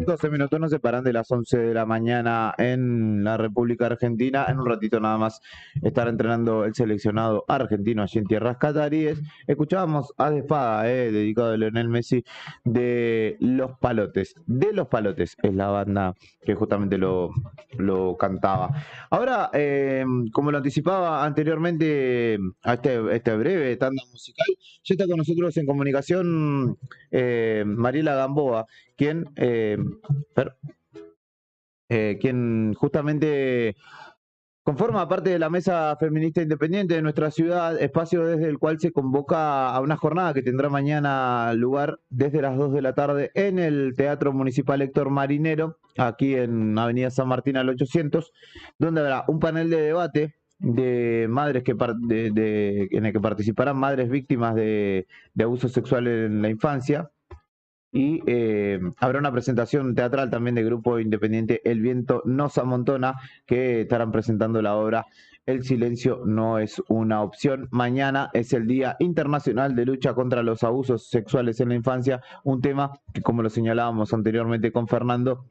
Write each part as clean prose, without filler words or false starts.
12 minutos nos separan de las 11 de la mañana en la República Argentina. En un ratito nada más estará entrenando el seleccionado argentino allí en tierras cataríes. Escuchábamos a De Fada, dedicado a Lionel Messi, de Los Palotes. De Los Palotes es la banda que justamente lo cantaba. Ahora, como lo anticipaba anteriormente a este breve tanda musical, ya está con nosotros en comunicación Mariela Gamboa, quien, quien justamente conforma parte de la Mesa Feminista Independiente de nuestra ciudad, espacio desde el cual se convoca a una jornada que tendrá mañana lugar desde las 2 de la tarde en el Teatro Municipal Héctor Marinero, aquí en Avenida San Martín al 800, donde habrá un panel de debate de madres en el que participarán madres víctimas de abuso sexual en la infancia. Y habrá una presentación teatral también del grupo independiente El Viento Nos Amontona, que estarán presentando la obra El silencio no es una opción. Mañana es el Día Internacional de Lucha contra los Abusos Sexuales en la Infancia, un tema que, como lo señalábamos anteriormente con Fernando,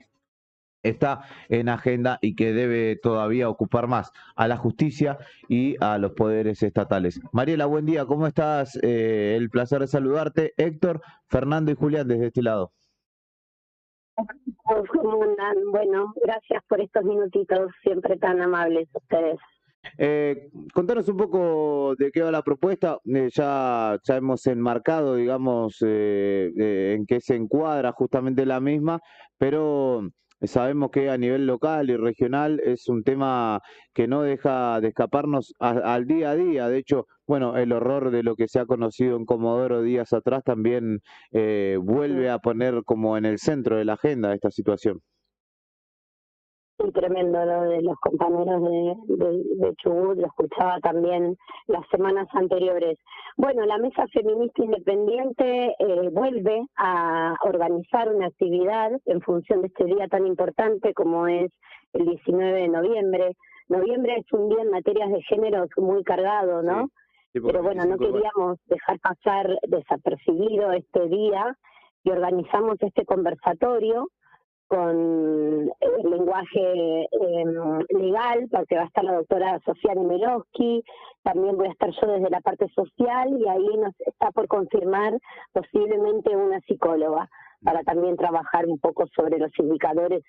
está en agenda y que debe todavía ocupar más a la justicia y a los poderes estatales. Mariela, buen día, ¿cómo estás? El placer de saludarte. Héctor, Fernando y Julián desde este lado. ¿Cómo andan? Bueno, gracias por estos minutitos, siempre tan amables ustedes. Contanos un poco de qué va la propuesta. Ya hemos enmarcado, digamos, en qué se encuadra justamente la misma, pero sabemos que a nivel local y regional es un tema que no deja de escaparnos al día a día. De hecho, bueno, el horror de lo que se ha conocido en Comodoro días atrás también vuelve a poner como en el centro de la agenda esta situación. Sí, tremendo lo de los compañeros de Chubut, lo escuchaba también las semanas anteriores. Bueno, la Mesa Feminista Independiente vuelve a organizar una actividad en función de este día tan importante como es el 19 de noviembre. Noviembre es un día en materias de género muy cargado, ¿no? Sí, pero bueno, no queríamos dejar pasar desapercibido este día y organizamos este conversatorio con el lenguaje legal, porque va a estar la doctora Sofía Nemerovsky, también voy a estar yo desde la parte social y ahí nos está por confirmar posiblemente una psicóloga para también trabajar un poco sobre los indicadores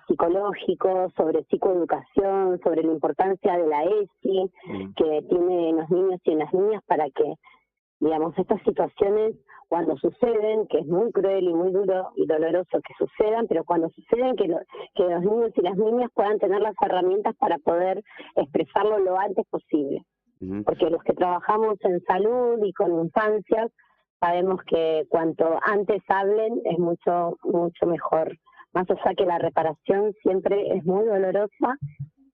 psicológicos, sobre psicoeducación, sobre la importancia de la ESI que tiene en los niños y en las niñas para que, digamos, estas situaciones cuando suceden, que es muy cruel y muy duro y doloroso que sucedan, pero cuando suceden que los niños y las niñas puedan tener las herramientas para poder expresarlo lo antes posible. Porque los que trabajamos en salud y con infancias sabemos que cuanto antes hablen es mucho mejor. Más allá que la reparación siempre es muy dolorosa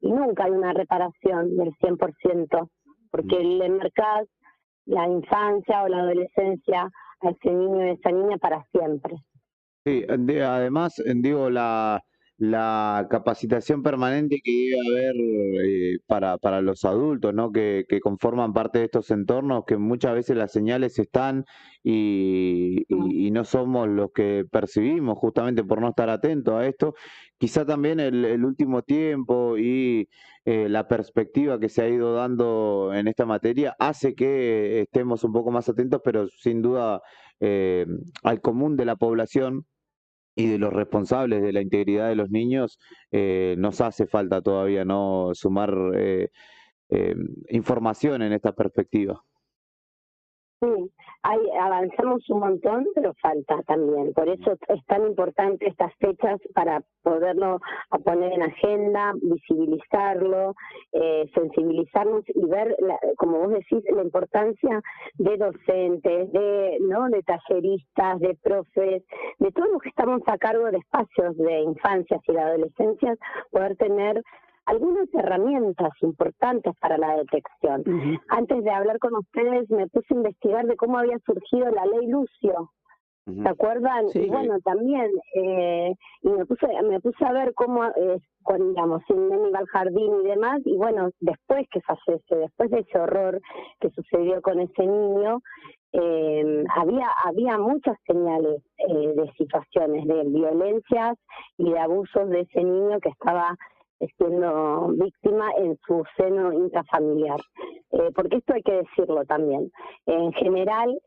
y nunca hay una reparación del 100%, porque le marcás la infancia o la adolescencia a ese niño y a esa niña para siempre. Sí, además, digo, la capacitación permanente que debe haber para los adultos, ¿no? Que conforman parte de estos entornos, que muchas veces las señales están y no somos los que percibimos justamente por no estar atentos a esto. Quizá también el último tiempo y la perspectiva que se ha ido dando en esta materia hace que estemos un poco más atentos, pero sin duda al común de la población y de los responsables de la integridad de los niños, nos hace falta todavía no sumar información en esta perspectiva. Sí, avanzamos un montón, pero falta también. Por eso es tan importante estas fechas para poderlo a poner en agenda, visibilizarlo, sensibilizarnos y ver, como vos decís, la importancia de docentes, de talleristas, de profes, de todos los que estamos a cargo de espacios de infancias y de adolescencias, poder tener algunas herramientas importantes para la detección. Antes de hablar con ustedes me puse a investigar de cómo había surgido la ley Lucio, ¿Se acuerdan? Sí. Y bueno, también, y me puse a ver cómo, digamos, sin Nene iba al jardín y demás, y bueno, después que fallece, después de ese horror que sucedió con ese niño, había muchas señales de situaciones de violencias y de abusos de ese niño que estaba siendo víctima en su seno intrafamiliar. Porque esto hay que decirlo también. En general,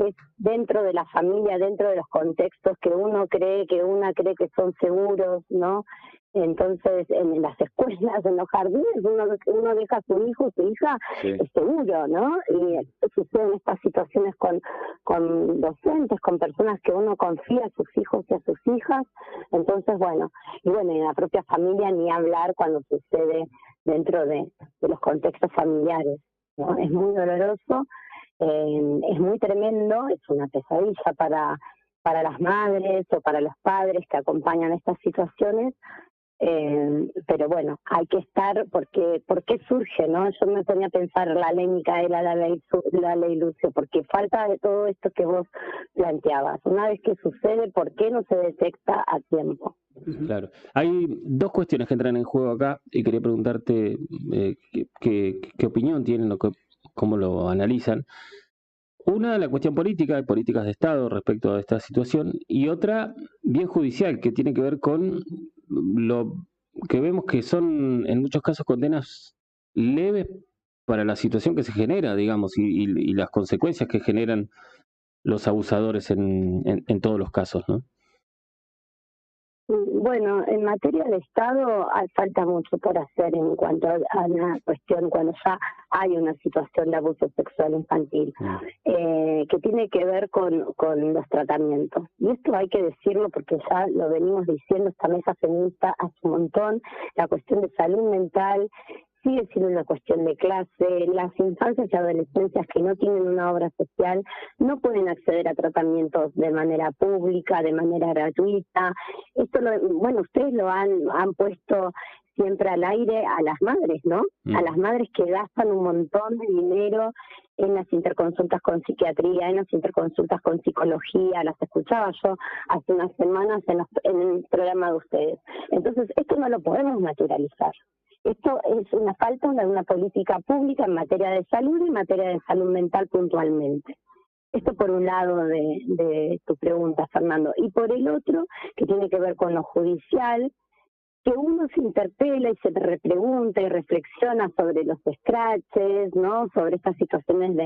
es dentro de la familia, dentro de los contextos que una cree que son seguros, ¿no? Entonces, en las escuelas, en los jardines, uno deja a su hijo o su hija seguro, ¿no? Y suceden estas situaciones con docentes, con personas que uno confía a sus hijos y a sus hijas. Entonces, bueno, en la propia familia ni hablar cuando sucede dentro de los contextos familiares, ¿no? Es muy doloroso, es muy tremendo, es una pesadilla para las madres o para los padres que acompañan estas situaciones. Pero bueno, hay que estar, ¿por qué surge, no? Yo me ponía a pensar la ley Micaela, la ley Lucio, porque falta de todo esto que vos planteabas. Una vez que sucede, ¿por qué no se detecta a tiempo? Claro. Hay dos cuestiones que entran en juego acá y quería preguntarte qué opinión tienen o cómo lo analizan. Una, la cuestión política, de políticas de Estado respecto a esta situación, y otra, bien judicial, que tiene que ver con lo que vemos que son en muchos casos condenas leves para la situación que se genera, digamos, y las consecuencias que generan los abusadores en todos los casos, ¿no? Bueno, en materia de Estado falta mucho por hacer en cuanto a la cuestión cuando ya hay una situación de abuso sexual infantil, que tiene que ver con los tratamientos. Y esto hay que decirlo porque ya lo venimos diciendo, esta mesa feminista hace un montón, la cuestión de salud mental sigue siendo una cuestión de clase. Las infancias y adolescencias que no tienen una obra social no pueden acceder a tratamientos de manera pública, de manera gratuita. Esto ustedes lo han puesto siempre al aire a las madres, ¿no? A las madres que gastan un montón de dinero en las interconsultas con psiquiatría, en las interconsultas con psicología, las escuchaba yo hace unas semanas en el programa de ustedes. Entonces, esto no lo podemos naturalizar. Esto es una falta de una política pública en materia de salud y en materia de salud mental puntualmente. Esto por un lado de tu pregunta, Fernando. Y por el otro, que tiene que ver con lo judicial, que uno se interpela y se repregunta y reflexiona sobre los scratches, ¿no? Sobre estas situaciones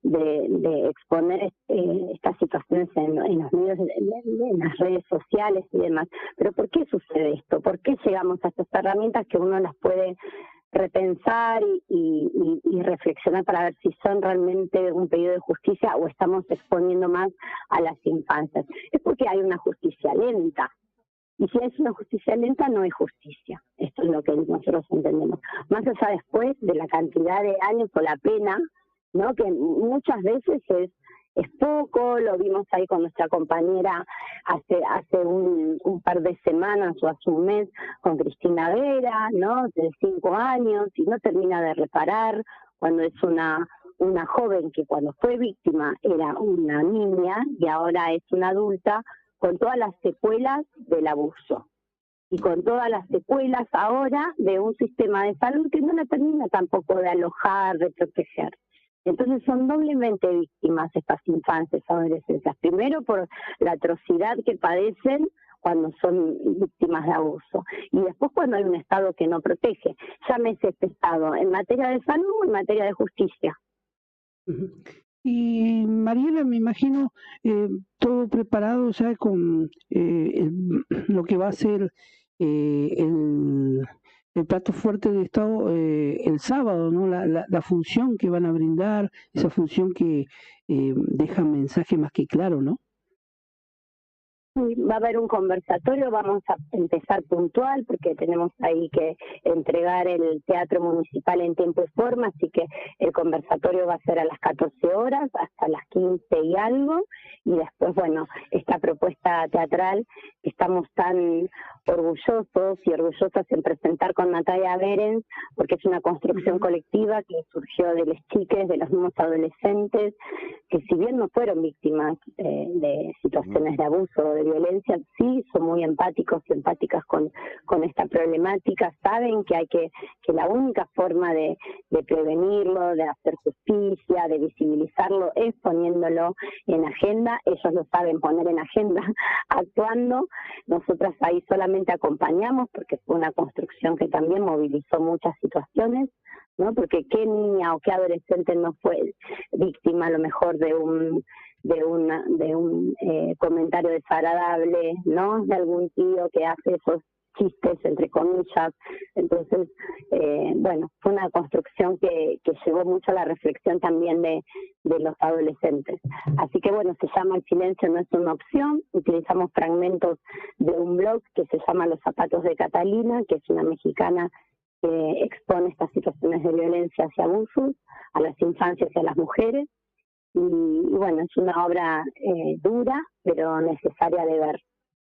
de exponer estas situaciones en los medios, en las redes sociales y demás. Pero ¿por qué sucede esto? ¿Por qué llegamos a estas herramientas que uno las puede repensar y reflexionar para ver si son realmente un pedido de justicia o estamos exponiendo más a las infancias? Es porque hay una justicia lenta. Y si es una justicia lenta, no es justicia. Esto es lo que nosotros entendemos. Más allá después de la cantidad de años o la pena, ¿no? Que muchas veces es poco. Lo vimos ahí con nuestra compañera hace un par de semanas o hace un mes con Cristina Vera, ¿no? De 5 años, y no termina de reparar cuando es una joven que cuando fue víctima era una niña y ahora es una adulta, con todas las secuelas del abuso y con todas las secuelas ahora de un sistema de salud que no la termina tampoco de alojar, de proteger. Entonces son doblemente víctimas estas infancias y adolescencias. Primero por la atrocidad que padecen cuando son víctimas de abuso. Y después cuando hay un Estado que no protege. Llámese este Estado en materia de salud o en materia de justicia. Y Mariela, me imagino todo preparado ya con lo que va a ser el plato fuerte de Estado el sábado, ¿no? La función que van a brindar, esa función que deja mensaje más que claro, ¿no? Va a haber un conversatorio, vamos a empezar puntual porque tenemos ahí que entregar el Teatro Municipal en tiempo y forma, así que el conversatorio va a ser a las 14 horas hasta las 15 y algo, y después, bueno, esta propuesta teatral que estamos tan orgullosos y orgullosas en presentar con Natalia Berens, porque es una construcción colectiva que surgió de los chiques, de los mismos adolescentes, que si bien no fueron víctimas de situaciones de abuso o de violencia, sí son muy empáticos y empáticas con esta problemática, saben que la única forma de prevenirlo, de hacer justicia, de visibilizarlo, es poniéndolo en agenda. Ellos lo saben poner en agenda, actuando. Nosotras ahí solamente acompañamos, porque fue una construcción que también movilizó muchas situaciones, ¿no? Porque qué niña o qué adolescente no fue víctima a lo mejor de un comentario desagradable, ¿no? De algún tío que hace esos chistes, entre comillas. Entonces, bueno, fue una construcción que llevó mucho a la reflexión también de los adolescentes. Así que, bueno, se llama El silencio no es una opción. Utilizamos fragmentos de un blog que se llama Los zapatos de Catalina, que es una mexicana que expone estas situaciones de violencia y abusos a las infancias y a las mujeres. Y bueno, es una obra dura, pero necesaria de ver.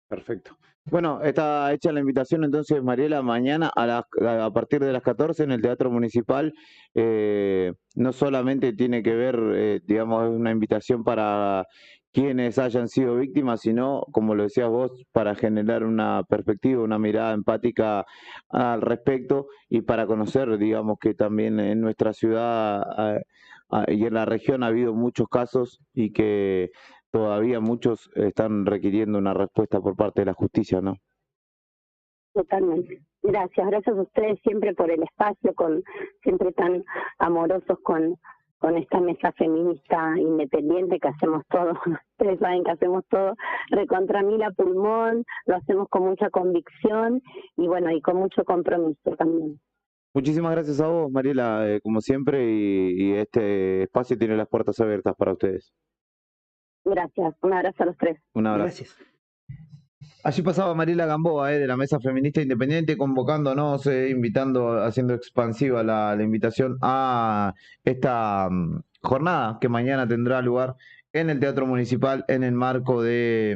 Perfecto. Bueno, está hecha la invitación entonces, Mariela, mañana a partir de las 14 en el Teatro Municipal. No solamente tiene que ver, digamos, una invitación para quienes hayan sido víctimas, sino, como lo decías vos, para generar una perspectiva, una mirada empática al respecto y para conocer, digamos, que también en nuestra ciudad y en la región ha habido muchos casos y que todavía muchos están requiriendo una respuesta por parte de la justicia, ¿no? Totalmente. Gracias a ustedes siempre por el espacio, siempre tan amorosos con esta mesa feminista independiente que hacemos todo. Ustedes saben que hacemos todo recontra mil a pulmón, lo hacemos con mucha convicción y bueno, y con mucho compromiso también. Muchísimas gracias a vos, Mariela, como siempre, y este espacio tiene las puertas abiertas para ustedes. Gracias, un abrazo a los tres. Un abrazo. Gracias. Allí pasaba Mariela Gamboa, de la Mesa Feminista Independiente, convocándonos, invitando, haciendo expansiva la invitación a esta jornada que mañana tendrá lugar en el Teatro Municipal en el marco de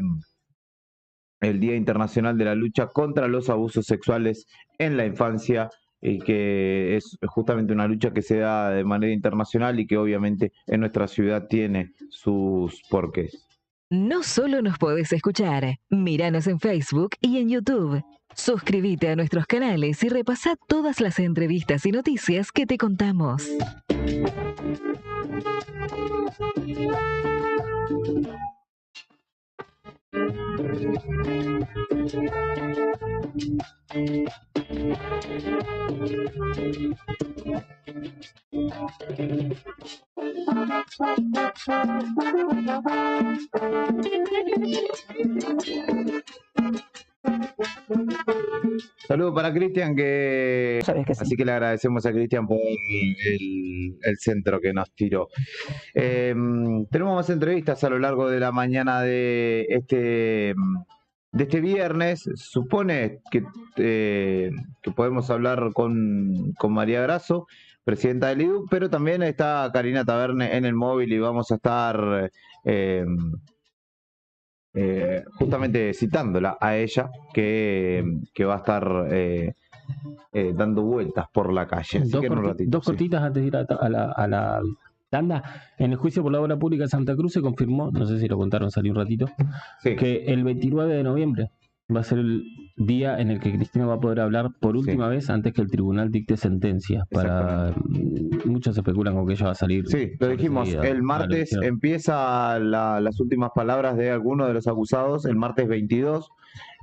el Día Internacional de la Lucha contra los Abusos Sexuales en la Infancia, y que es justamente una lucha que se da de manera internacional y que obviamente en nuestra ciudad tiene sus porqués. No solo nos podés escuchar, míranos en Facebook y en YouTube. Suscríbete a nuestros canales y repasá todas las entrevistas y noticias que te contamos. Saludos para Cristian, así que le agradecemos a Cristian por el centro que nos tiró. Tenemos más entrevistas a lo largo de la mañana de este viernes. Supone que podemos hablar con María Grasso, presidenta del IDU, pero también está Karina Taverne en el móvil y vamos a estar justamente citándola a ella, que va a estar dando vueltas por la calle. Así que en un ratito, dos cortitas antes de ir a la tanda. En el juicio por la obra pública de Santa Cruz se confirmó, no sé si lo contaron, salió un ratito, sí, que el 29 de noviembre va a ser el día en el que Cristina va a poder hablar por última vez antes que el tribunal dicte sentencia. Muchos especulan con que ella va a salir. Sí, lo dijimos, el martes empieza las últimas palabras de alguno de los acusados, el martes 22,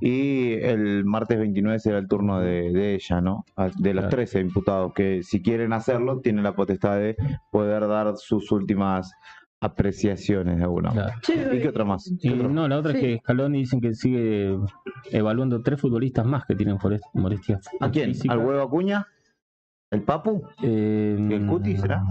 y el martes 29 será el turno de ella, ¿no? De los 13 imputados, que si quieren hacerlo, tienen la potestad de poder dar sus últimas apreciaciones de alguna manera. ¿Y qué otra más? No, la otra es que Scaloni dicen que sigue evaluando 3 futbolistas más que tienen molestias. ¿A quién? físicas. ¿Al Huevo Acuña? ¿El Papu? ¿El Cuti será?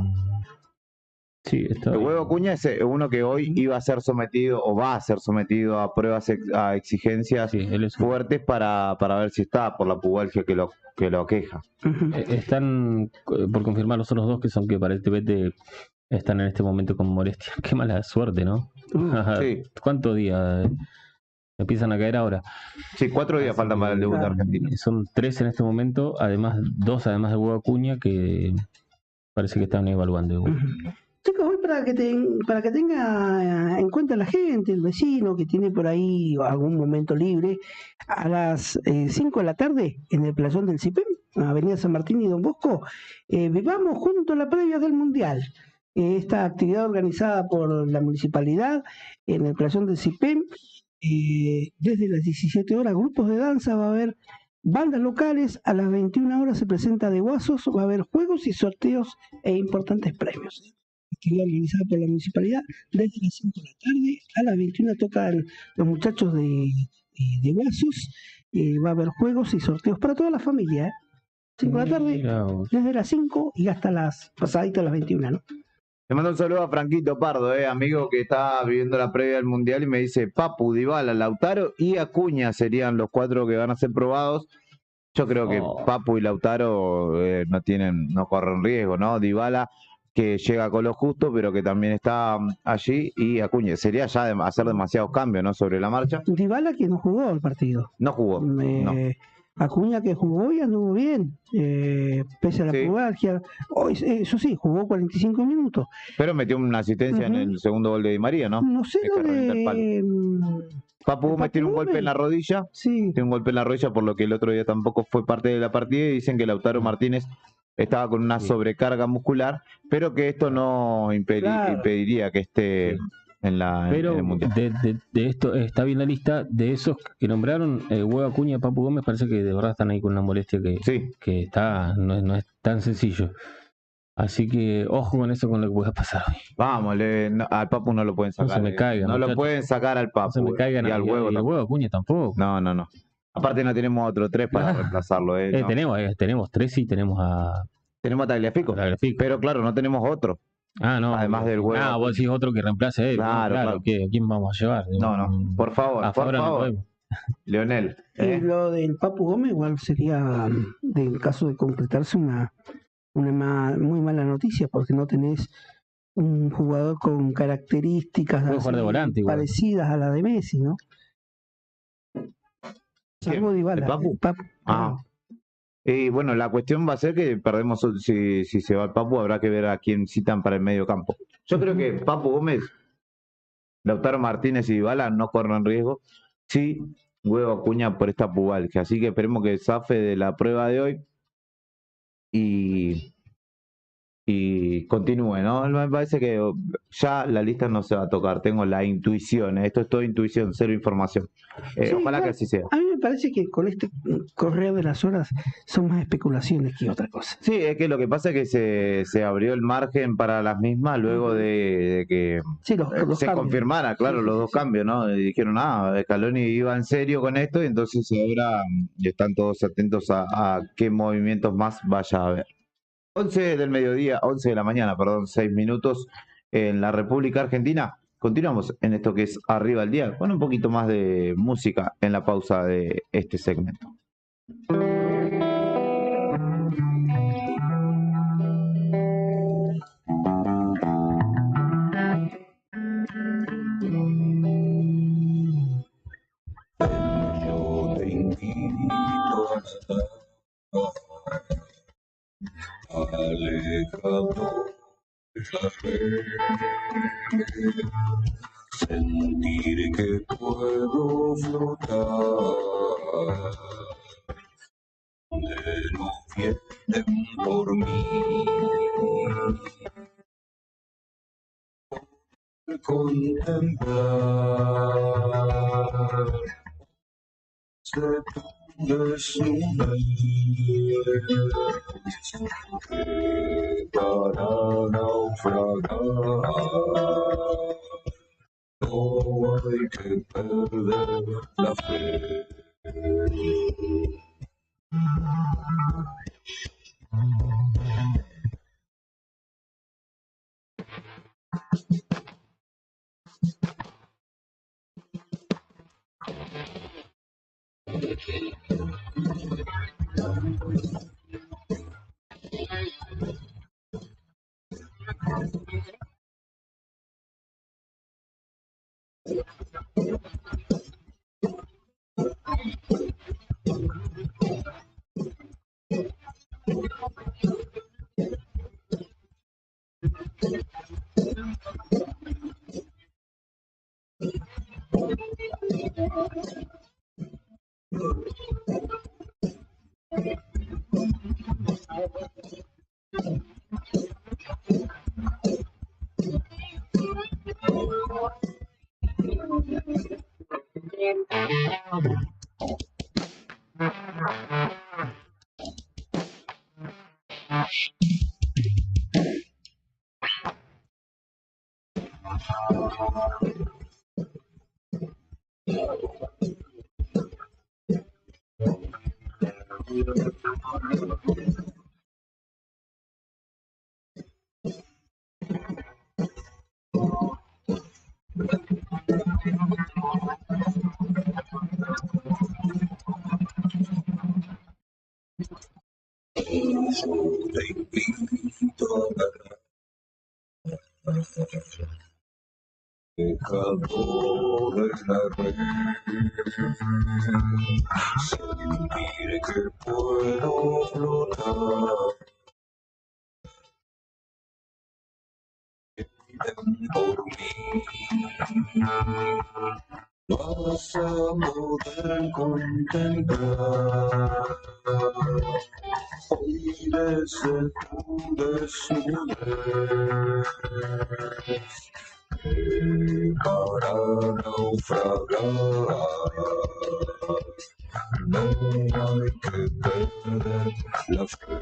Sí, el Huevo Acuña es uno que hoy iba a ser sometido o va a ser sometido a pruebas, a exigencias fuertes para ver si está por la pubalgia que lo aqueja. Están por confirmar los otros 2 que son que para el TBT están en este momento con molestias. Qué mala suerte, ¿no? Sí. ¿Cuántos días empiezan a caer ahora? Sí, 4 días faltan para el debut de Argentina. Son 3 en este momento, además 2 además de Huevo Acuña, que parece que están evaluando. Chicos, hoy para para que tenga en cuenta la gente, el vecino que tiene por ahí algún momento libre, a las 5 de la tarde en el playón del CIPEM, Avenida San Martín y Don Bosco, vivamos juntos la previa del Mundial. Esta actividad organizada por la municipalidad en el playón del CIPEM, desde las 17 horas, grupos de danza, va a haber bandas locales, a las 21 horas se presenta de Guasos, va a haber juegos y sorteos e importantes premios. Actividad organizada por la municipalidad desde las 5 de la tarde, a las 21 tocan los muchachos de Guasos, va a haber juegos y sorteos para toda la familia, 5 de la tarde, desde las 5 y hasta las pasaditas las 21, ¿no? Le mando un saludo a Franquito Pardo, amigo que está viviendo la previa del Mundial y me dice Papu, Dybala, Lautaro y Acuña serían los 4 que van a ser probados. Yo creo que Papu y Lautaro no corren riesgo, ¿no? Dybala que llega con lo justo, pero que también está allí, y Acuña. Sería ya hacer demasiados cambios, ¿no? Sobre la marcha. Dybala que no jugó el partido. No jugó, no. Acuña que jugó y anduvo bien, pese a la pubalgia. Hoy, eso sí, jugó 45 minutos. Pero metió una asistencia en el segundo gol de Di María, ¿no? No sé Papu Gómez tiene un golpe en la rodilla. Sí. Tiene un golpe en la rodilla, por lo que el otro día tampoco fue parte de la partida. Y dicen que Lautaro Martínez estaba con una sobrecarga muscular, pero que esto no impediría que esté en el Mundial. De esto está bien la lista de esos que nombraron, Hugo Acuña y Papu Gómez, parece que de verdad están ahí con una molestia que está no es tan sencillo. Así que ojo con eso, con lo que pueda pasar hoy. Vamos, al Papu no lo pueden sacar. No se me caiga, no lo pueden sacar al Papu. No se me caigan y al Huevo y al Huevo Acuña tampoco. No. Aparte no tenemos otro 3 para reemplazarlo. ¿No? Tenemos 3 y tenemos a... Tenemos a Tagliafico. Pero claro, no tenemos otro. No. Además del Huevo. Vos decís otro que reemplace a él. Claro. ¿A quién vamos a llevar? No. Por favor. No Leonel. Lo del Papu Gómez igual sería, en caso de concretarse, una muy mala noticia, porque no tenés un jugador con características de volante, parecidas a la de Messi, ¿no? Salvo Dybala. ¿El Papu? Y bueno, la cuestión va a ser que perdemos, si se va el Papu, habrá que ver a quién citan para el medio campo. Yo creo que Papu Gómez, Lautaro Martínez y Dybala no corren riesgo. Sí, Huevo Acuña por esta pubalgia. Así que esperemos que zafe de la prueba de hoy y continúe, ¿no? Me parece que ya la lista no se va a tocar, tengo la intuición, esto es todo intuición, cero información. Ojalá que así sea. A mí me parece que con este correo de las horas son más especulaciones que otra cosa. Sí, es que lo que pasa es que se abrió el margen para las mismas luego de que los se confirmara, los dos cambios, ¿no? Y dijeron, Scaloni iba en serio con esto, y entonces ahora están todos atentos a qué movimientos más vaya a haber. 11 del mediodía, 11 de la mañana, 6 minutos en la República Argentina. Continuamos en esto que es Arriba el Día, con un poquito más de música en la pausa de este segmento. Yo te invito alejado de sentir que puedo flotar, de no vienen por mí, contemplar de tu desnudez para naufragar. No hay que perder la fe. Te invito a pecadores la red, sentir que puedo flotar. Piden por mí, vas a poder contemplar hoy desde tu desnudez. Para naufragar no hay que perder la fe.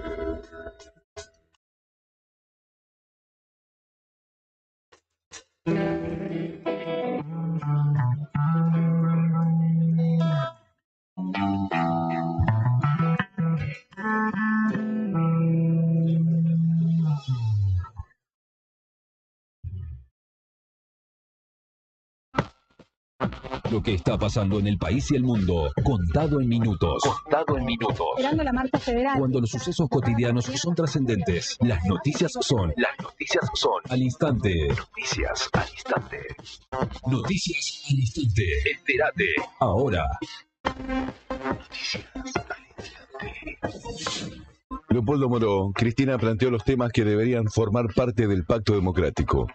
Lo que está pasando en el país y el mundo, contado en minutos. Contado en minutos. Esperando la marcha federal. Cuando los sucesos cotidianos son trascendentes, las noticias son al instante. Noticias al instante. Noticias al instante. Entérate. Ahora. Noticias al instante. Leopoldo Moró, Cristina planteó los temas que deberían formar parte del pacto democrático.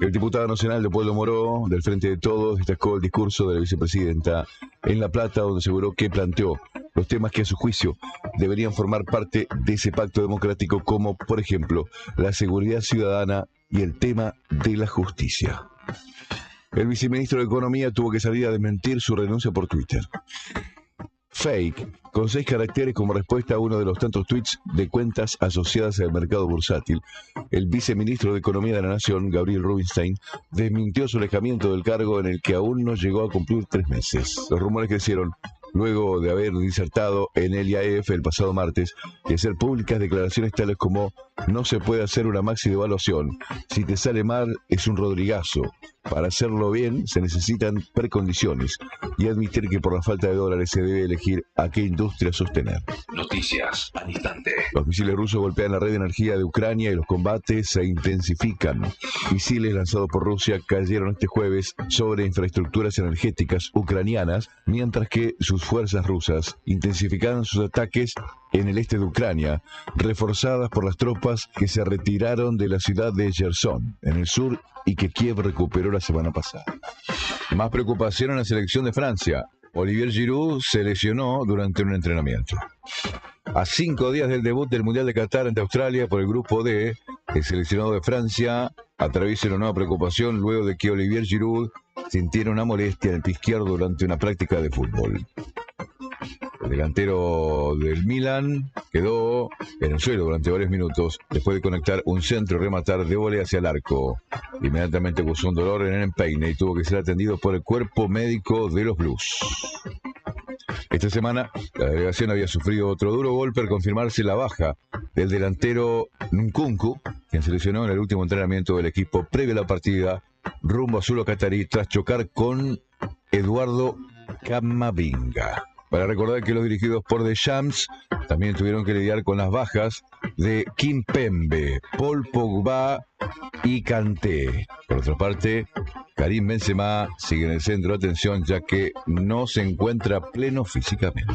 El diputado nacional Leopoldo Moró, del Frente de Todos, destacó el discurso de la vicepresidenta en La Plata, donde aseguró que planteó los temas que a su juicio deberían formar parte de ese pacto democrático, como, por ejemplo, la seguridad ciudadana y el tema de la justicia. El viceministro de Economía tuvo que salir a desmentir su renuncia por Twitter. Fake, con 6 caracteres como respuesta a uno de los tantos tweets de cuentas asociadas al mercado bursátil. El viceministro de Economía de la Nación, Gabriel Rubinstein, desmintió su alejamiento del cargo en el que aún no llegó a cumplir 3 meses. Los rumores crecieron luego de haber disertado en el IAEF el pasado martes y hacer públicas declaraciones tales como: no se puede hacer una maxi devaluación, si te sale mal es un rodrigazo, para hacerlo bien se necesitan precondiciones, y admitir que por la falta de dólares se debe elegir a qué industria sostener. Noticias al instante. Los misiles rusos golpean la red de energía de Ucrania y los combates se intensifican. Misiles lanzados por Rusia cayeron este jueves sobre infraestructuras energéticas ucranianas, mientras que sus fuerzas rusas intensificaron sus ataques en el este de Ucrania, reforzadas por las tropas que se retiraron de la ciudad de Gerson, en el sur, y que Kiev recuperó la semana pasada. Más preocupación en la selección de Francia. Olivier Giroud se lesionó durante un entrenamiento. A 5 días del debut del Mundial de Qatar ante Australia por el grupo D, el seleccionado de Francia atraviesa una nueva preocupación luego de que Olivier Giroud sintiera una molestia en el pie izquierdo durante una práctica de fútbol. El delantero del Milan quedó en el suelo durante varios minutos después de conectar un centro y rematar de vóley hacia el arco. Inmediatamente acusó un dolor en el empeine y tuvo que ser atendido por el cuerpo médico de los Blues. Esta semana, la delegación había sufrido otro duro golpe al confirmarse la baja del delantero Nkunku, quien se lesionó en el último entrenamiento del equipo previo a la partida rumbo a Zulo Catarí tras chocar con Eduardo Camavinga. Para recordar que los dirigidos por Deschamps también tuvieron que lidiar con las bajas de Kimpembe, Paul Pogba y Kanté. Por otra parte, Karim Benzema sigue en el centro de atención ya que no se encuentra pleno físicamente.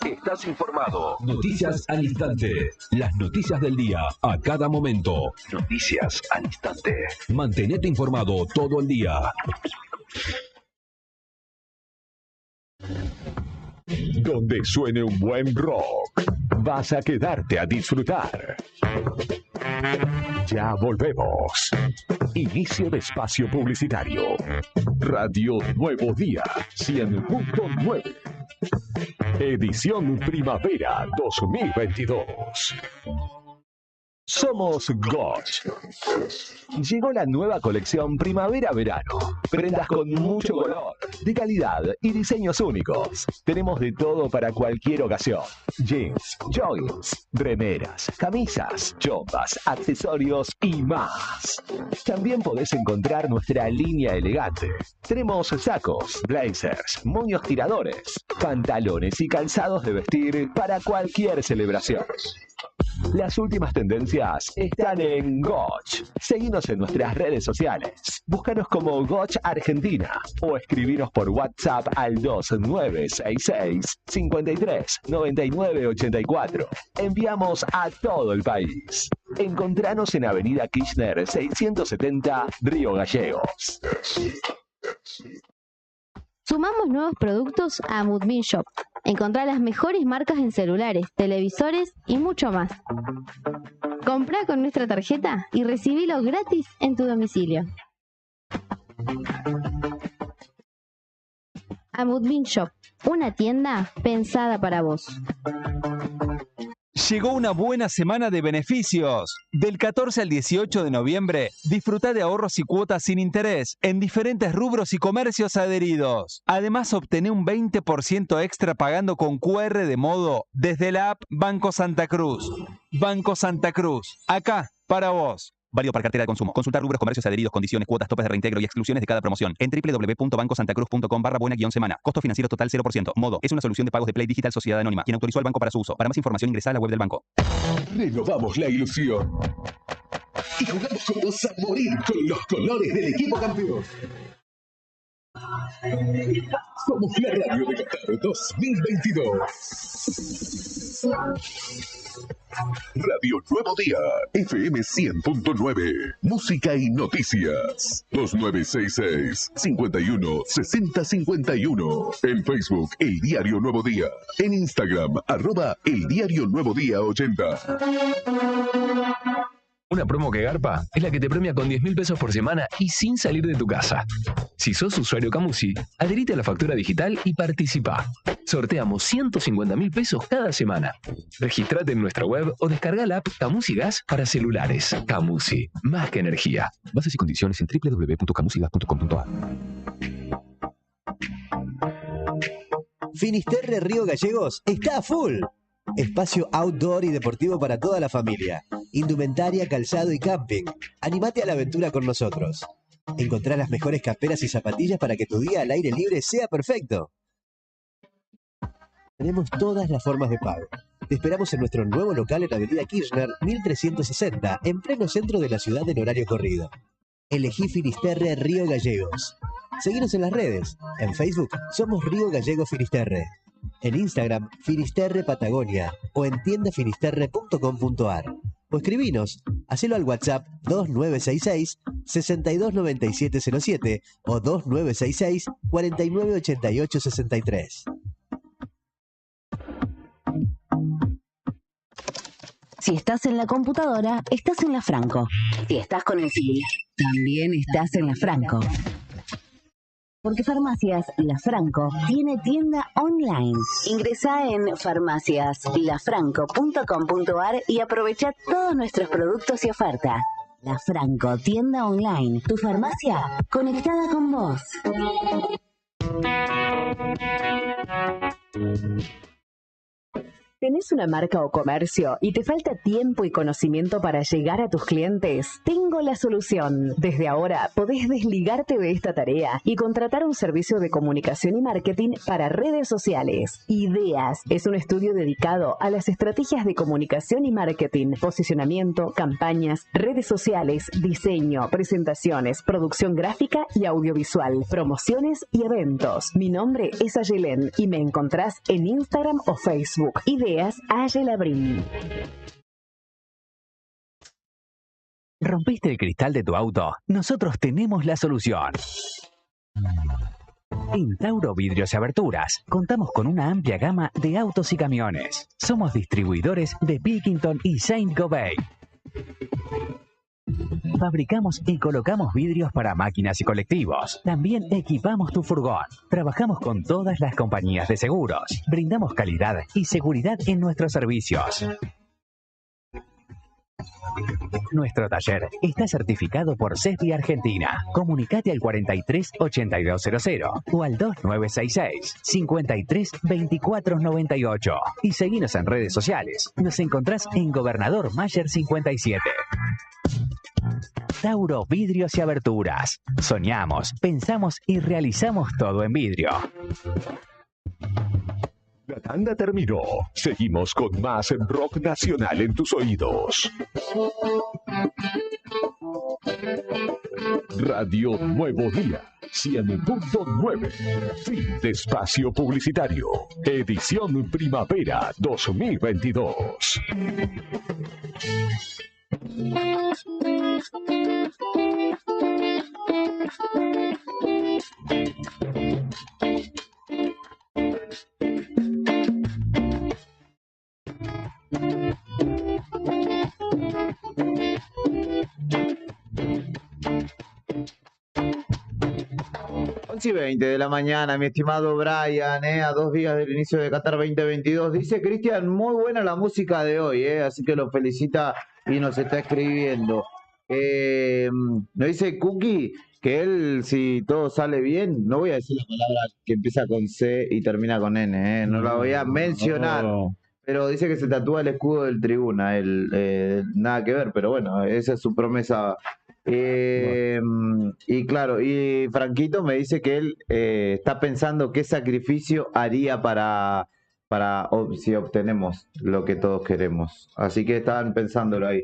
estás informado. Noticias al instante. Las noticias del día a cada momento. Noticias al instante. Mantenete informado todo el día. Donde suene un buen rock, vas a quedarte a disfrutar. Ya volvemos. Inicio de espacio publicitario. Radio Nuevo Día 100.9. Edición Primavera 2022. Somos Goch. Llegó la nueva colección Primavera-Verano. Prendas con mucho color, de calidad y diseños únicos. Tenemos de todo para cualquier ocasión. Jeans, joggings, remeras, camisas, chopas, accesorios y más. También podés encontrar nuestra línea elegante. Tenemos sacos, blazers, moños tiradores, pantalones y calzados de vestir para cualquier celebración. Las últimas tendencias están en Goch. Seguinos en nuestras redes sociales. Búscanos como Goch Argentina o escribinos por WhatsApp al 2966 53 99 84. Enviamos a todo el país. Encontranos en Avenida Kirchner 670, Río Gallegos. Sumamos nuevos productos a Mudmin Shop. Encontrá las mejores marcas en celulares, televisores y mucho más. Comprá con nuestra tarjeta y recibilo gratis en tu domicilio. Mudmin Shop, una tienda pensada para vos. Llegó una buena semana de beneficios. Del 14 al 18 de noviembre, disfruta de ahorros y cuotas sin interés en diferentes rubros y comercios adheridos. Además, obtené un 20% extra pagando con QR de modo desde la app Banco Santa Cruz. Banco Santa Cruz, acá para vos. Válido para cartera de consumo. Consultar rubros, comercios adheridos, condiciones, cuotas, topes de reintegro y exclusiones de cada promoción en www.bancosantacruz.com/buena-semana. Costo financiero total 0%. Modo. Es una solución de pagos de Play Digital Sociedad Anónima, quien autorizó al banco para su uso. Para más información ingresa a la web del banco. Renovamos la ilusión. Y jugamos juntos a morir con los colores del equipo campeón. Somos la radio de Qatar 2022. Radio Nuevo Día, FM 100.9, música y noticias. 2966 51 60 51. En Facebook, El Diario Nuevo Día. En Instagram, @El Diario Nuevo Día 80. Una promo que garpa es la que te premia con 10.000 pesos por semana y sin salir de tu casa. Si sos usuario Camusi, adherite a la factura digital y participa. Sorteamos 150.000 pesos cada semana. Regístrate en nuestra web o descarga la app Camusi Gas para celulares. Camusi, más que energía. Bases y condiciones en www.camusigas.com.ar. Finisterre Río Gallegos está a full. Espacio outdoor y deportivo para toda la familia. Indumentaria, calzado y camping. Animate a la aventura con nosotros. Encontrá las mejores camperas y zapatillas para que tu día al aire libre sea perfecto. Tenemos todas las formas de pago. Te esperamos en nuestro nuevo local en Avenida Kirchner 1360, en pleno centro de la ciudad en horario corrido. Elegí Finisterre Río Gallegos. Seguinos en las redes. En Facebook somos Río Gallego Finisterre. En Instagram, Finisterre Patagonia o en tiendafinisterre.com.ar. O escribinos, hacelo al WhatsApp 2966 629707 o 2966 498863. Si estás en la computadora, estás en la Franco. Si estás con el celular, también estás en la Franco. Porque Farmacias La Franco tiene tienda online. Ingresá en farmaciaslafranco.com.ar y aprovecha todos nuestros productos y ofertas. La Franco, tienda online. Tu farmacia conectada con vos. ¿Tenés una marca o comercio y te falta tiempo y conocimiento para llegar a tus clientes? Tengo la solución. Desde ahora podés desligarte de esta tarea y contratar un servicio de comunicación y marketing para redes sociales. Ideas es un estudio dedicado a las estrategias de comunicación y marketing, posicionamiento, campañas, redes sociales, diseño, presentaciones, producción gráfica y audiovisual, promociones y eventos. Mi nombre es Ayelen y me encontrás en Instagram o Facebook. Ideas Ayelabrín. ¿Rompiste el cristal de tu auto? Nosotros tenemos la solución. En Tauro Vidrios y Aberturas contamos con una amplia gama de autos y camiones. Somos distribuidores de Pilkington y Saint-Gobain. Fabricamos y colocamos vidrios para máquinas y colectivos. También equipamos tu furgón. Trabajamos con todas las compañías de seguros. Brindamos calidad y seguridad en nuestros servicios. Nuestro taller está certificado por CESBI Argentina. Comunicate al 43 8200 o al 2966 53 24 98 y seguinos en redes sociales. Nos encontrás en Gobernador Mayer 57. Tauro Vidrios y Aberturas. Soñamos, pensamos y realizamos todo en vidrio. La tanda terminó. Seguimos con más rock nacional en tus oídos. Radio Nuevo Día, 100.9. Fin de espacio publicitario. Edición Primavera 2022. Y 20 de la mañana, mi estimado Brian, a 2 días del inicio de Qatar 2022. Dice Cristian, muy buena la música de hoy, así que lo felicita y nos está escribiendo. Nos dice Cookie que él, si todo sale bien, no voy a decir la palabra que empieza con C y termina con N, no la voy a mencionar. Pero dice que se tatúa el escudo del Tribuna, nada que ver, pero bueno, esa es su promesa. Y claro, y Franquito me dice que él está pensando qué sacrificio haría para si obtenemos lo que todos queremos. Así que estaban pensándolo ahí.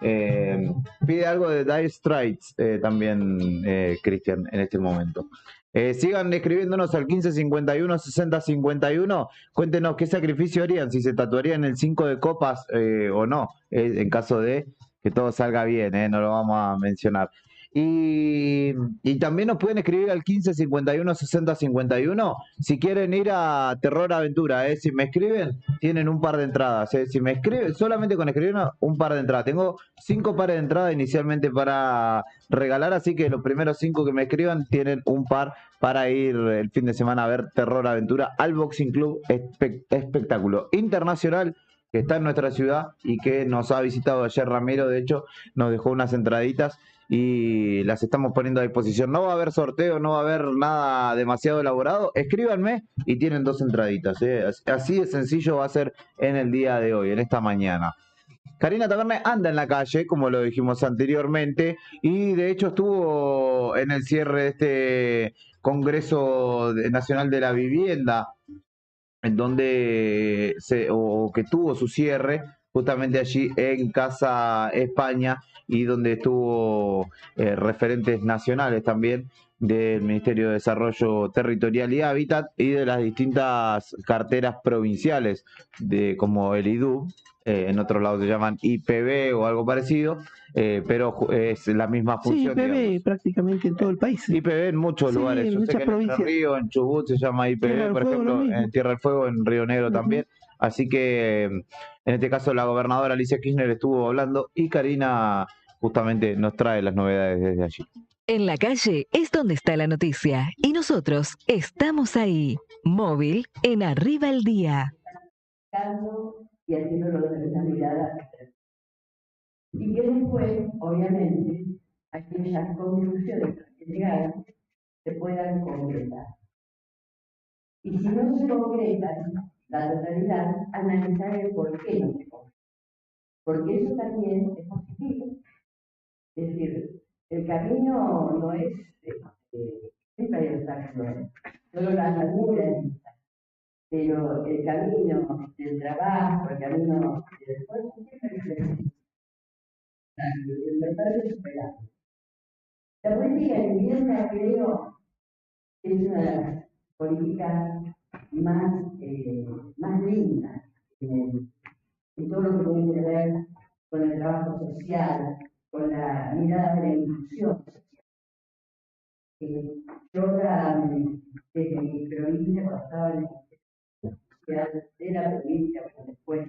Pide algo de Dire Straits también, Cristian, en este momento. Sigan escribiéndonos al 1551 6051. Cuéntenos qué sacrificio harían, si se tatuarían el 5 de copas o no, en caso de que todo salga bien, no lo vamos a mencionar. Y también nos pueden escribir al 1551 6051 si quieren ir a Terror Aventura. Si me escriben, tienen un par de entradas. Si me escriben, solamente con escribir un par de entradas. Tengo 5 pares de entradas inicialmente para regalar, así que los primeros 5 que me escriban tienen un par para ir el fin de semana a ver Terror Aventura al Boxing Club. Espectáculo internacional que está en nuestra ciudad y que nos ha visitado ayer Ramiro. De hecho, nos dejó unas entraditas y las estamos poniendo a disposición. No va a haber sorteo, no va a haber nada demasiado elaborado. Escríbanme y tienen 2 entraditas. Así de sencillo va a ser en el día de hoy, en esta mañana. Karina Taverne anda en la calle, como lo dijimos anteriormente, y de hecho estuvo en el cierre de este Congreso Nacional de la Vivienda, en donde que tuvo su cierre justamente allí en Casa España, y donde estuvo referentes nacionales también del Ministerio de Desarrollo Territorial y Hábitat y de las distintas carteras provinciales, como el IDU, en otros lados se llaman IPB o algo parecido, pero es la misma función. Sí, IPB digamos, prácticamente en todo el país. IPB en muchos lugares. En yo sé que en Entre Ríos, en Chubut se llama IPB, por ejemplo, en Tierra del Fuego, en Río Negro también. Así que en este caso la gobernadora Alicia Kirchner estuvo hablando y Karina justamente nos trae las novedades desde allí. En la calle es donde está la noticia y nosotros estamos ahí. Móvil en Arriba el Día. Y haciéndolo desde esa mirada. Y que después, obviamente, aquellas conclusiones que llegaron se puedan concretar. Y si no se concretan, la totalidad, analizar el por qué no se compra. Porque eso también es positivo. Es decir, el camino no es, siempre hay obstáculos, solo la llanura es lisa, pero el camino del trabajo, el camino del esfuerzo, siempre hay beneficios. El mercado es superable. La política de vivienda creo que es una de las políticas más lindas en todo lo que tiene que ver con el trabajo social, con la mirada de la inclusión social. Yo desde mi provincia, cuando estaba en la provincia, pero después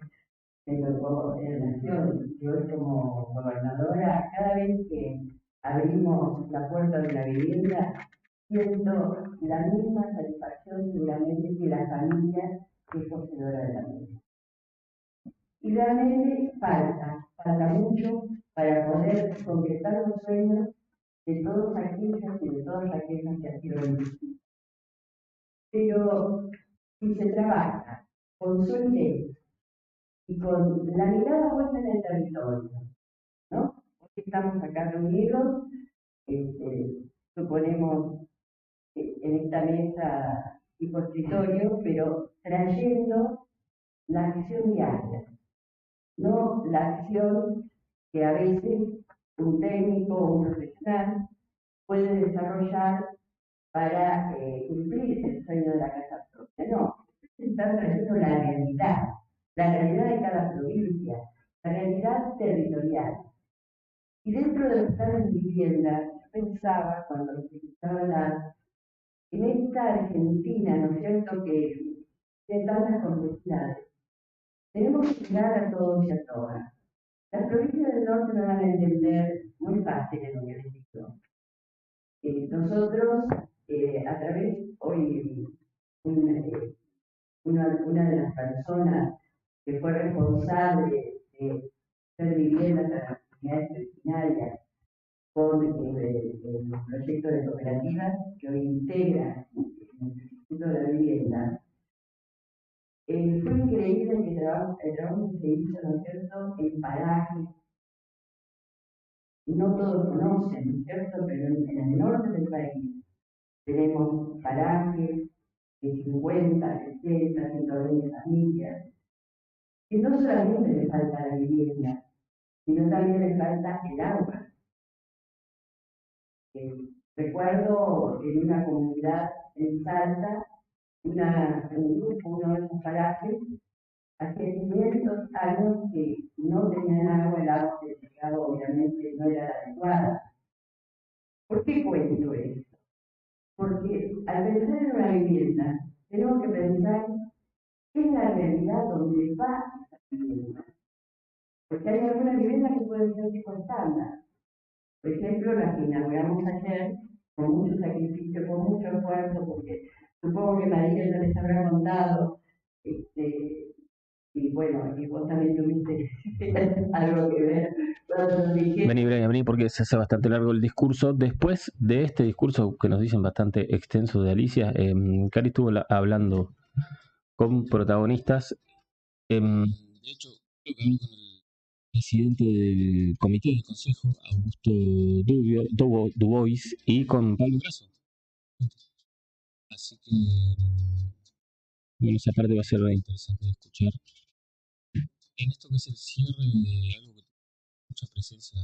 me tocó en la nación, yo como gobernadora, cada vez que abrimos la puerta de la vivienda, siento la misma satisfacción seguramente que la familia que es poseedora de la misma. Y realmente falta mucho para poder concretar los sueños de todos aquellos y de todas aquellas que han sido elegidos. Pero si se trabaja con solidez y con la mirada puesta en el territorio, ¿no? Hoy estamos acá reunidos, suponemos en esta mesa tipo escritorio, pero trayendo la acción diaria, no la acción que a veces un técnico o un profesional puede desarrollar para cumplir el sueño de la casa propia. No, se está trayendo la realidad de cada provincia, la realidad territorial. Y dentro de los planes de vivienda, yo pensaba, cuando lo escuchaba hablar, en esta Argentina, ¿no es cierto?, que tiene tantas complejidades, tenemos que mirar a todos y a todas. Las provincias del norte me van a entender muy fácil en lo que les digo. Nosotros, a través, hoy, una de las personas que fue responsable de hacer viviendas a las comunidades originarias con los proyectos de cooperativas que hoy integra el Instituto de la Vivienda, fue increíble que el trabajo que se hizo, ¿no es cierto?, en parajes. No todos conocen, ¿no es cierto?, pero en el norte del país tenemos parajes de 50, 60, 120 familias, que no solamente le falta la vivienda, sino también le falta el agua. Recuerdo en una comunidad en Salta, un grupo, uno de esos parajes, hace 500 años que no tenían agua, el agua que llegaba obviamente no era la adecuada. ¿Por qué cuento esto? Porque al pensar en una vivienda, tenemos que pensar en la realidad donde va esa vivienda. Porque hay algunas viviendas que pueden ser tipo estándar. Por ejemplo, las que inauguramos ayer, con mucho sacrificio, con mucho esfuerzo, porque supongo que María no les habrá contado, y bueno, y vos también tuviste algo que ver. Vení, porque se hace bastante largo el discurso. Después de este discurso que nos dicen bastante extenso de Alicia, Cari estuvo hablando con protagonistas. De hecho, creo que habló con el presidente del comité del consejo, Augusto Dubois, y con Pablo Grasso. Así que, bueno, esa parte va a ser interesante de escuchar. En esto que es el cierre de algo que tiene mucha presencia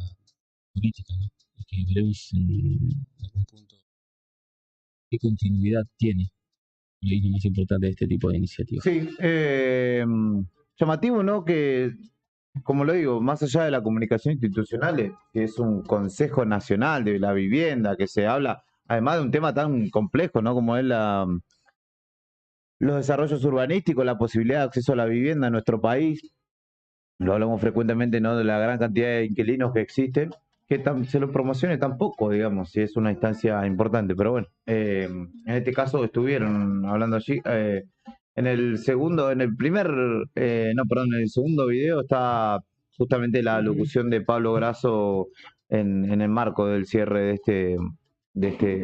política, ¿no? Y que veremos en algún punto qué continuidad tiene. Ahí lo más importante de este tipo de iniciativas. Sí, llamativo, ¿no? Que, como lo digo, más allá de la comunicación institucional, que es un Consejo Nacional de la Vivienda, que se habla, además de un tema tan complejo, ¿no? Como es los desarrollos urbanísticos, la posibilidad de acceso a la vivienda en nuestro país. Lo hablamos frecuentemente, ¿no?, de la gran cantidad de inquilinos que existen, que se lo promocione tampoco, digamos, si es una instancia importante. Pero bueno, en este caso estuvieron hablando allí. En el segundo video está justamente la locución de Pablo Grasso en el marco del cierre de este,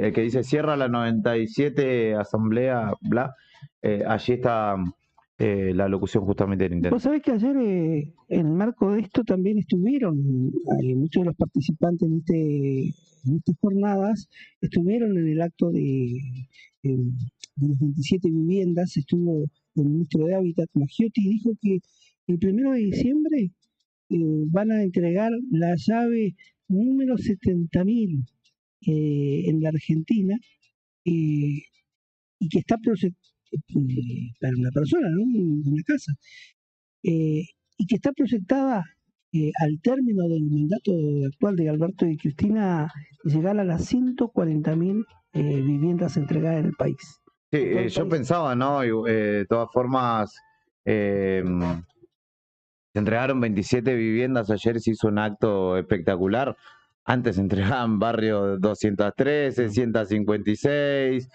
el que dice cierra la 97 asamblea, bla. Allí está la locución justamente del intendente. Vos sabés que ayer, en el marco de esto, también estuvieron muchos de los participantes en estas jornadas, estuvieron en el acto de las 27 viviendas. Estuvo el ministro de Hábitat, Maggiotti, y dijo que el 1 de diciembre van a entregar la llave número 70.000 en la Argentina, y que está para una persona, ¿no? Una casa, y que está proyectada al término del mandato actual de Alberto y Cristina llegar a las 140.000 viviendas entregadas en el país. Sí, yo pensaba, ¿no? De todas formas, se entregaron 27 viviendas, ayer se hizo un acto espectacular. Antes se entregaban barrios 213, 156,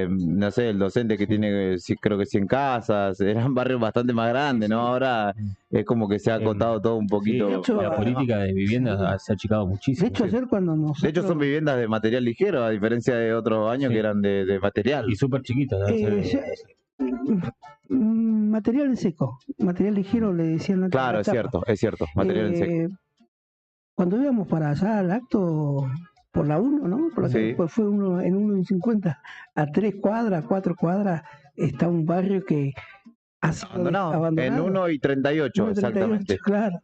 no sé, el docente que tiene, creo que 100 casas, eran barrios bastante más grandes, ¿no? Ahora es como que se ha acotado todo un poquito. Sí, la política de viviendas se ha achicado muchísimo. De hecho, ayer cuando nosotros... De hecho, son viviendas de material ligero, a diferencia de otros años que eran de material. Y súper chiquitas. Material en seco, material ligero le decían antes. Claro, es cierto, material en seco. Cuando íbamos para allá al acto por la 1, ¿no? Por la que fue en 1.50, a 3 cuadras, 4 cuadras, está un barrio que ha sido abandonado. En 1.38, exactamente. Claro.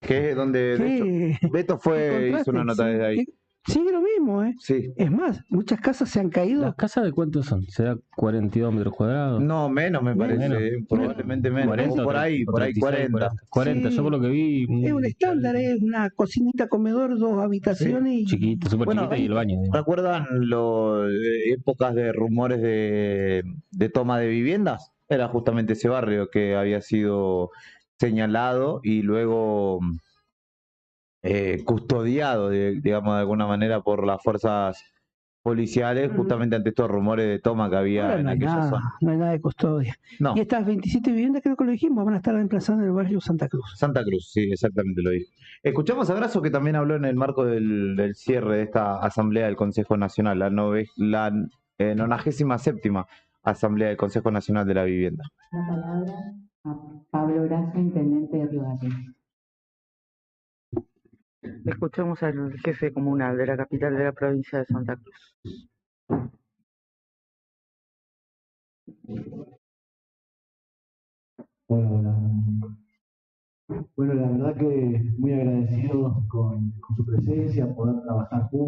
Que es donde de hecho, Beto hizo una nota desde ahí. Sigue lo mismo, ¿eh? Sí. Es más, muchas casas se han caído. ¿Las casas de cuántos son? ¿Será 42 metros cuadrados? No, menos me parece, probablemente menos. 40, por ahí 40. 40, Sí. yo por lo que vi... Es un estándar, es una cocinita, comedor, 2 habitaciones. Chiquita, súper chiquita, y el baño. ¿Recuerdan épocas de rumores de toma de viviendas? Era justamente ese barrio que había sido señalado y luego custodiado, digamos, de alguna manera por las fuerzas policiales, justamente ante estos rumores de toma que había en aquella zona. No hay nada de custodia. No. Y estas 27 viviendas, creo que lo dijimos, van a estar emplazadas en el barrio Santa Cruz. Santa Cruz, sí, exactamente lo dijo. Escuchamos a Grasso, que también habló en el marco del cierre de esta Asamblea del Consejo Nacional, la 97ª Asamblea del Consejo Nacional de la Vivienda. La palabra a Pablo Grasso, intendente de Río Gallegos. Escuchamos al jefe comunal de la capital de la provincia de Santa Cruz. Hola. Bueno, la verdad que muy agradecido con su presencia, poder trabajar juntos.